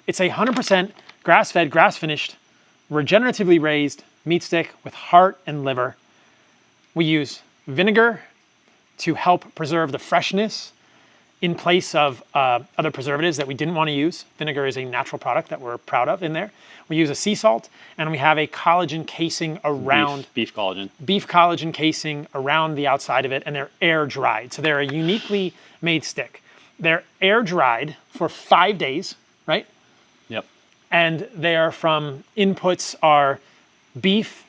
It's a 100% grass-fed, grass-finished, regeneratively raised meat stick with heart and liver. We use vinegar to help preserve the freshness in place of other preservatives that we didn't want to use. Vinegar is a natural product that we're proud of in there. We use a sea salt, and we have a collagen casing around... Beef collagen. Beef collagen casing around the outside of it, and they're air dried. So they're a uniquely made stick. They're air dried for 5 days, right? Yep. And they are from, inputs are beef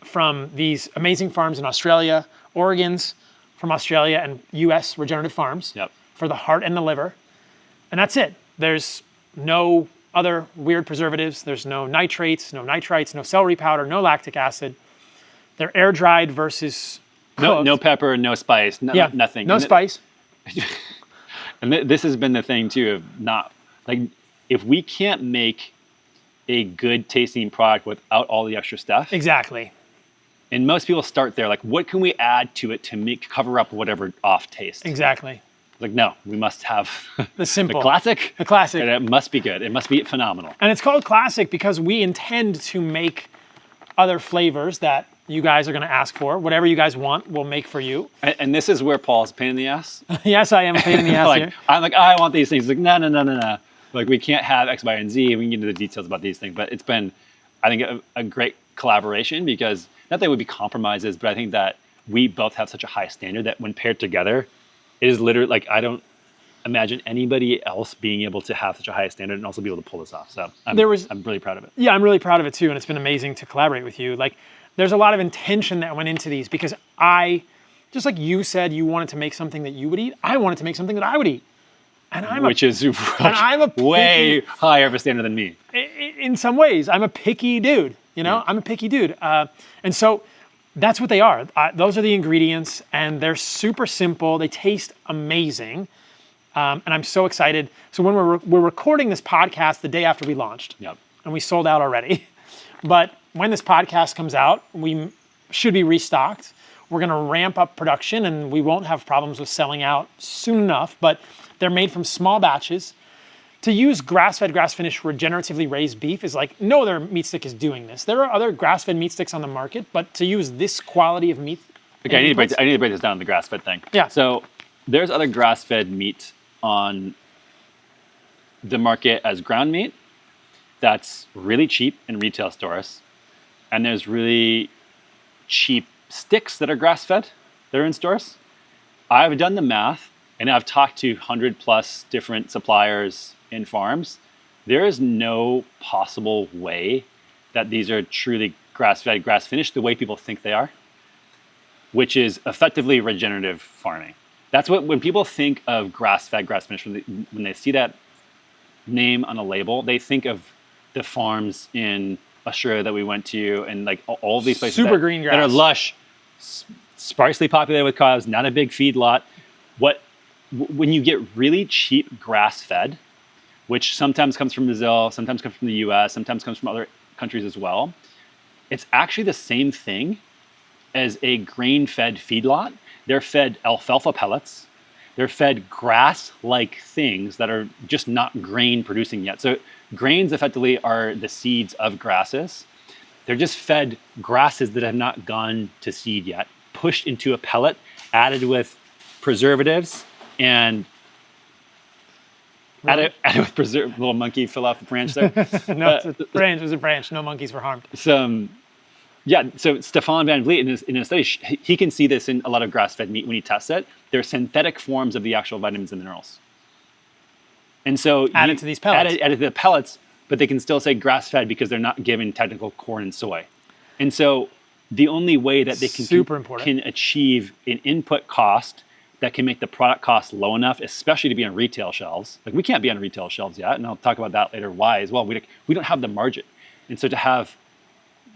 from these amazing farms in Australia, Oregon's from Australia, and US regenerative farms for the heart and the liver. And that's it. There's no other weird preservatives. There's no nitrates, no nitrites, no celery powder, no lactic acid. They're air dried versus cooked. No pepper, no spice, nothing. No spice. And this has been the thing too, of not, like, if we can't make a good tasting product without all the extra stuff. Exactly. And most people start there, like, what can we add to it to cover up whatever off taste? Exactly. Like, no, we must have the simple, the classic. The classic. And it must be good. It must be phenomenal. And it's called classic because we intend to make other flavors that you guys are going to ask for. Whatever you guys want, we'll make for you. And this is where Paul's a pain in the ass. Yes, I am a pain in the ass like, here. I'm like, I want these things. Like, no. Like, we can't have X, Y, and Z. We can get into the details about these things. But it's been, I think, a great collaboration because, not that it would be compromises, but I think that we both have such a high standard that when paired together, it is literally, like, I don't imagine anybody else being able to have such a high standard and also be able to pull this off. So I'm really proud of it. Yeah, I'm really proud of it too. And it's been amazing to collaborate with you. Like, there's a lot of intention that went into these because just like you said, you wanted to make something that you would eat. I wanted to make something that I would eat. And I'm a way higher of a standard than me. In some ways, I'm a picky dude. You know, I'm a picky dude. And so that's what they are. Those are the ingredients, and they're super simple. They taste amazing. And I'm so excited. So when we're recording this podcast the day after we launched, and we sold out already. But when this podcast comes out, we should be restocked. We're going to ramp up production, and we won't have problems with selling out soon enough. But they're made from small batches. To use grass-fed, grass-finished, regeneratively raised beef is like, no other meat stick is doing this. There are other grass-fed meat sticks on the market, but to use this quality of meat... Okay, I need to break this down, the grass-fed thing. Yeah. So there's other grass-fed meat on the market as ground meat that's really cheap in retail stores. And there's really cheap sticks that are grass-fed that are in stores. I've done the math, and I've talked to 100+ different suppliers in farms. There is no possible way that these are truly grass-fed, grass-finished the way people think they are, which is effectively regenerative farming. That's what, when people think of grass-fed, grass-finished, when they see that name on a label, they think of the farms in Australia that we went to, and like all of these places green grass that are lush, sparsely populated with cows, not a big feed lot. When you get really cheap grass-fed, which sometimes comes from Brazil, sometimes comes from the US, sometimes comes from other countries as well, it's actually the same thing as a grain-fed feedlot. They're fed alfalfa pellets. They're fed grass-like things that are just not grain producing yet. So grains effectively are the seeds of grasses. They're just fed grasses that have not gone to seed yet, pushed into a pellet, added with preservatives, and added with preservatives. Little monkey fell off the branch there. No, it's a branch. It was a branch. No monkeys were harmed. So Stefan Van Vliet in his study, he can see this in a lot of grass-fed meat when he tests it. They're synthetic forms of the actual vitamins and minerals. And so added to these pellets. Added to the pellets, but they can still say grass-fed because they're not given technical corn and soy. And so the only way that they can achieve an input cost that can make the product cost low enough, especially to be on retail shelves. Like, we can't be on retail shelves yet, and I'll talk about that later why as well. We don't have the margin. And so to have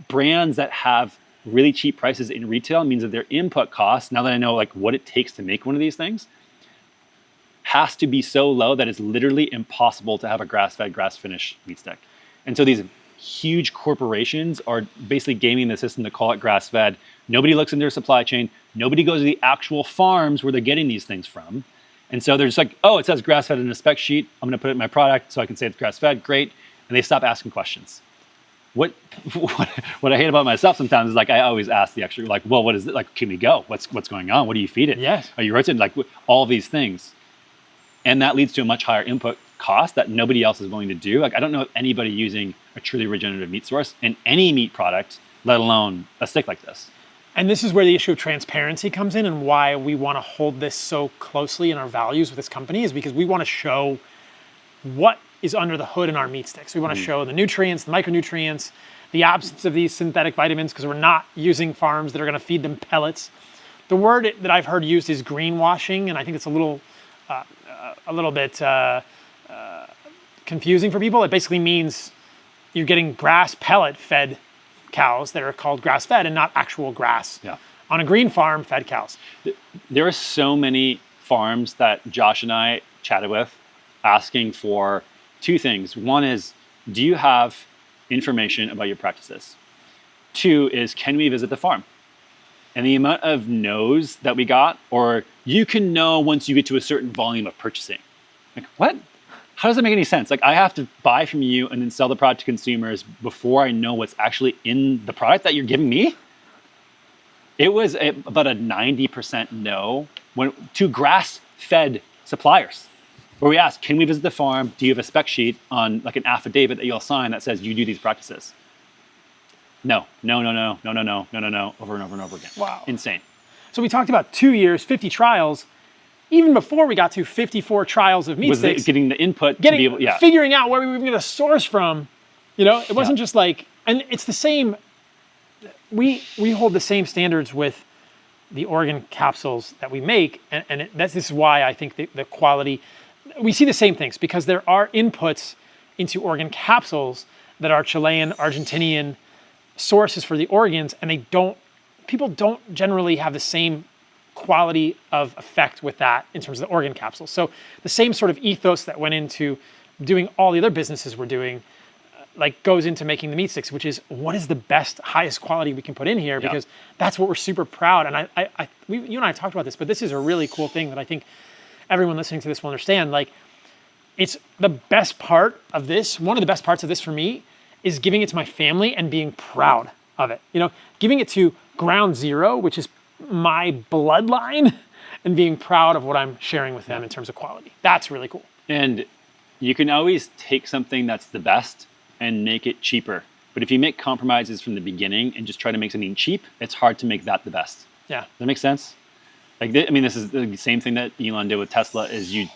brands that have really cheap prices in retail means that their input costs, now that I know like what it takes to make one of these things, has to be so low that it's literally impossible to have a grass-fed, grass-finished meat stick. And so these huge corporations are basically gaming the system to call it grass-fed. Nobody looks in their supply chain. Nobody goes to the actual farms where they're getting these things from. And so they're just like, oh, it says grass-fed in a spec sheet. I'm going to put it in my product so I can say it's grass-fed. Great. And they stop asking questions. What I hate about myself sometimes is like I always ask the extra, like, well, what is it? Like, can we go? What's going on? What do you feed it? Yes. Are you rotating? Like all these things. And that leads to a much higher input cost that nobody else is willing to do. Like I don't know of anybody using a truly regenerative meat source in any meat product, let alone a stick like this. And this is where the issue of transparency comes in, and why we want to hold this so closely in our values with this company is because we want to show what is under the hood in our meat sticks. We want to show the nutrients, the micronutrients, the absence of these synthetic vitamins, because we're not using farms that are going to feed them pellets. The word that I've heard used is greenwashing, and I think it's a little bit confusing for people. It basically means you're getting grass pellet fed cows that are called grass fed and not actual grass on a green farm fed cows. There are so many farms that Josh and I chatted with asking for two things. One is, do you have information about your practices? Two is, can we visit the farm? And the amount of no's that we got, or you can know once you get to a certain volume of purchasing. Like, what? How does that make any sense? Like, I have to buy from you and then sell the product to consumers before I know what's actually in the product that you're giving me? It was about a 90% no to grass-fed suppliers, where we asked, can we visit the farm? Do you have a spec sheet on like an affidavit that you'll sign that says you do these practices? No, over and over and over again. Wow. Insane. So we talked about 2 years, 50 trials, even before we got to 54 trials of meat sticks. Getting the input to be able, figuring out where we were going to source from. You know, it wasn't just like, and it's the same, we hold the same standards with the organ capsules that we make, and this is why I think the quality, we see the same things, because there are inputs into organ capsules that are Chilean, Argentinian sources for the organs, and people don't generally have the same quality of effect with that in terms of the organ capsules. So the same sort of ethos that went into doing all the other businesses we're doing, like goes into making the meat sticks, which is what is the best, highest quality we can put in here, because that's what we're super proud. And you and I talked about this, but this is a really cool thing that I think everyone listening to this will understand. Like, it's the best part of this. One of the best parts of this for me is giving it to my family and being proud of it. You know, giving it to ground zero, which is my bloodline, and being proud of what I'm sharing with them in terms of quality. That's really cool. And you can always take something that's the best and make it cheaper. But if you make compromises from the beginning and just try to make something cheap, it's hard to make that the best. Yeah. Does that make sense? Like, this is the same thing that Elon did with Tesla, is you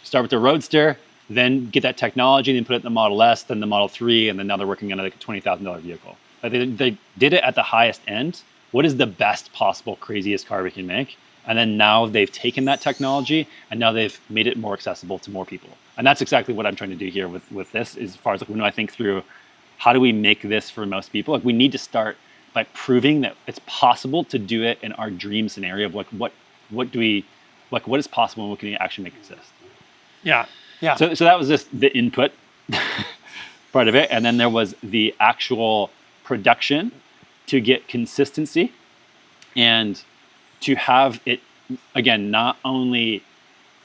start with the Roadster, then get that technology, then put it in the Model S, then the Model 3, and then now they're working on like a $20,000 vehicle. Like, they did it at the highest end. What is the best possible, craziest car we can make? And then now they've taken that technology and now they've made it more accessible to more people. And that's exactly what I'm trying to do here with this, as far as like when I think through how do we make this for most people? Like, we need to start by proving that it's possible to do it in our dream scenario of like what is possible and what can you actually make exist. Yeah. Yeah. So that was just the input part of it. And then there was the actual production to get consistency and to have it, again, not only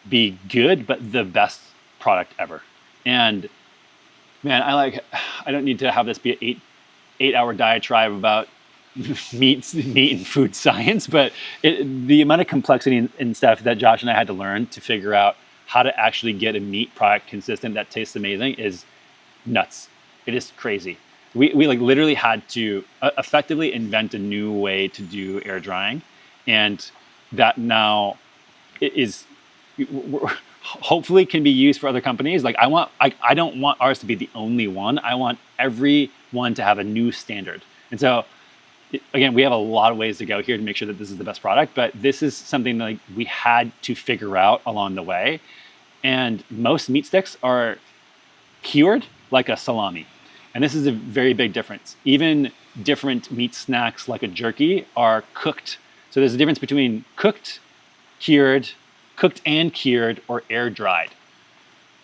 be good, but the best product ever. And man, I don't need to have this be an 8-hour diatribe about meat and food science, but the amount of complexity and stuff that Josh and I had to learn to figure out how to actually get a meat product consistent that tastes amazing is nuts. It is crazy. We like literally had to effectively invent a new way to do air drying, and that now is hopefully can be used for other companies. Like, I don't want ours to be the only one. I want everyone to have a new standard. And so again, we have a lot of ways to go here to make sure that this is the best product, but this is something like we had to figure out along the way. And most meat sticks are cured like a salami. And this is a very big difference. Even different meat snacks like a jerky are cooked. So there's a difference between cooked and cured, or air dried.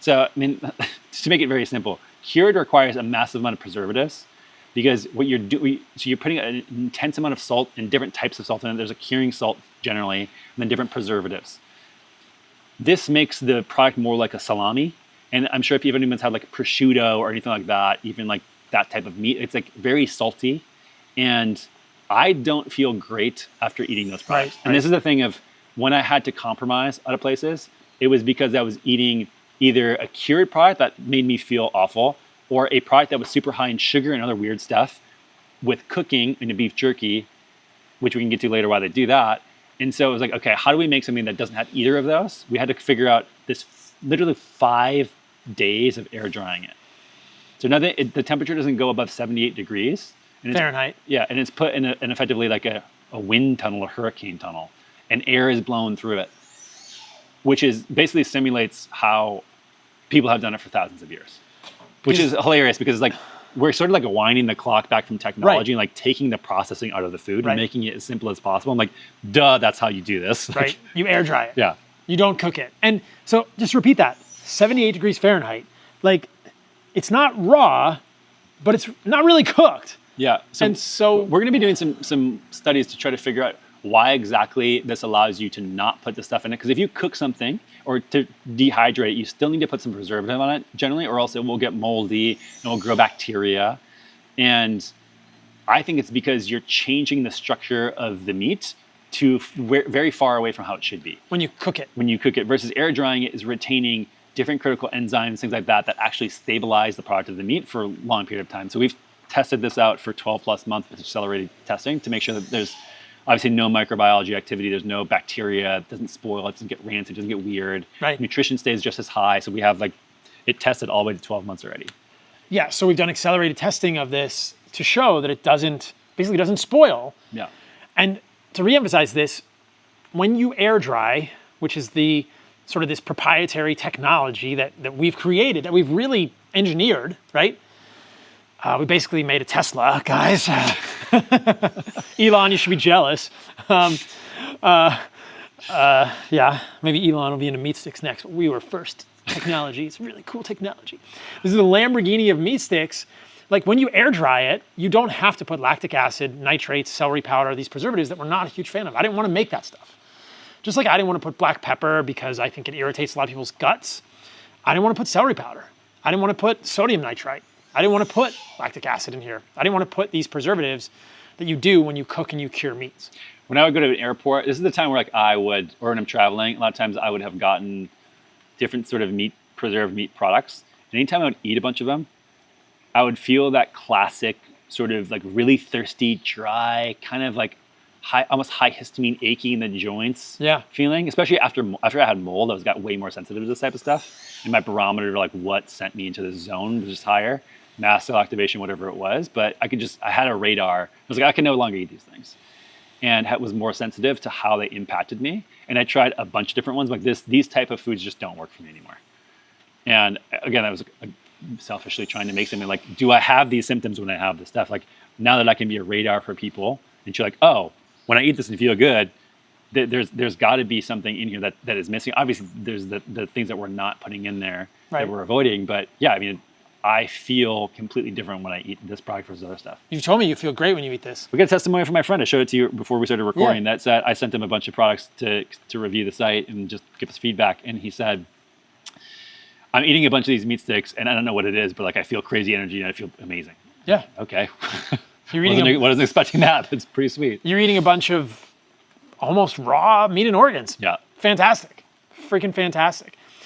So, I mean, to make it very simple, cured requires a massive amount of preservatives, because what you're doing, so you're putting an intense amount of salt and different types of salt in it. There's a curing salt generally, and then different preservatives. this makes the product more like a salami. And I'm sure if anyone's had like prosciutto or anything like that, even like that type of meat, it's like very salty. And I don't feel great after eating those products. And this is the thing of when I had to compromise other places, it was because I was eating either a cured product that made me feel awful or a product that was super high in sugar and other weird stuff with cooking in a beef jerky, which we can get to later why they do that. And so it was like, okay, how do we make something that doesn't have either of those? We had to figure out this literally 5 days of air drying it. So now the temperature doesn't go above 78 degrees. And Fahrenheit. Yeah, and it's put in effectively like a wind tunnel, a hurricane tunnel, and air is blown through it, which is basically simulates how people have done it for thousands of years, which is hilarious because it's like we're sort of like winding the clock back from technology and like taking the processing out of the food and making it as simple as possible. I'm like, duh, that's how you do this. Right, you air dry it. Yeah. You don't cook it. And so just repeat that, 78 degrees Fahrenheit. Like, it's not raw, but it's not really cooked. Yeah. So we're going to be doing some studies to try to figure out why exactly this allows you to not put the stuff in it. Because if you cook something or to dehydrate it, you still need to put some preservative on it generally, or else it will get moldy and it will grow bacteria. And I think it's because you're changing the structure of the meat to very far away from how it should be. When you cook it. When you cook it versus air drying it is retaining different critical enzymes, things like that actually stabilize the product of the meat for a long period of time. So we've tested this out for 12 plus months with accelerated testing to make sure that there's obviously no microbiology activity, there's no bacteria, it doesn't spoil, it doesn't get rancid, it doesn't get weird. Right. Nutrition stays just as high. So we have like, it tested all the way to 12 months already. Yeah, so we've done accelerated testing of this to show that it basically doesn't spoil. Yeah. And to reemphasize this, when you air dry, which is the sort of this proprietary technology that we've created, that we've really engineered, right? We basically made a Tesla, guys. Elon, you should be jealous. Yeah, maybe Elon will be into meat sticks next, but we were first technology. It's really cool technology. This is the Lamborghini of meat sticks. Like when you air dry it, you don't have to put lactic acid, nitrates, celery powder, these preservatives that we're not a huge fan of. I didn't want to make that stuff. Just like I didn't want to put black pepper because I think it irritates a lot of people's guts. I didn't want to put celery powder. I didn't want to put sodium nitrite. I didn't want to put lactic acid in here. I didn't want to put these preservatives that you do when you cook and you cure meats. When I would go to an airport, this is the time where like I would, or when I'm traveling, a lot of times I would have gotten different sort of preserved meat products. And anytime I would eat a bunch of them, I would feel that classic sort of like really thirsty, dry, kind of like almost high histamine aching in the joints feeling, especially after I had mold. I got way more sensitive to this type of stuff. And my barometer, like what sent me into this zone was just higher, mast cell activation, whatever it was. But I had a radar. I was like, I can no longer eat these things. And was more sensitive to how they impacted me. And I tried a bunch of different ones like this. These type of foods just don't work for me anymore. And again, I was selfishly trying to make something like, do I have these symptoms when I have this stuff? Like now that I can be a radar for people and you're like, oh, when I eat this and feel good, there's got to be something in here that is missing. Obviously, there's the things that we're not putting in there that we're avoiding. But yeah, I mean, I feel completely different when I eat this product versus other stuff. You've told me you feel great when you eat this. We got a testimony from my friend. I showed it to you before we started recording. That said, I sent him a bunch of products to review the site and just give us feedback. And he said, I'm eating a bunch of these meat sticks and I don't know what it is, but like I feel crazy energy and I feel amazing. Yeah. Okay. Wasn't expecting that. It's pretty sweet. You're eating a bunch of almost raw meat and organs. Yeah. Fantastic. Freaking fantastic.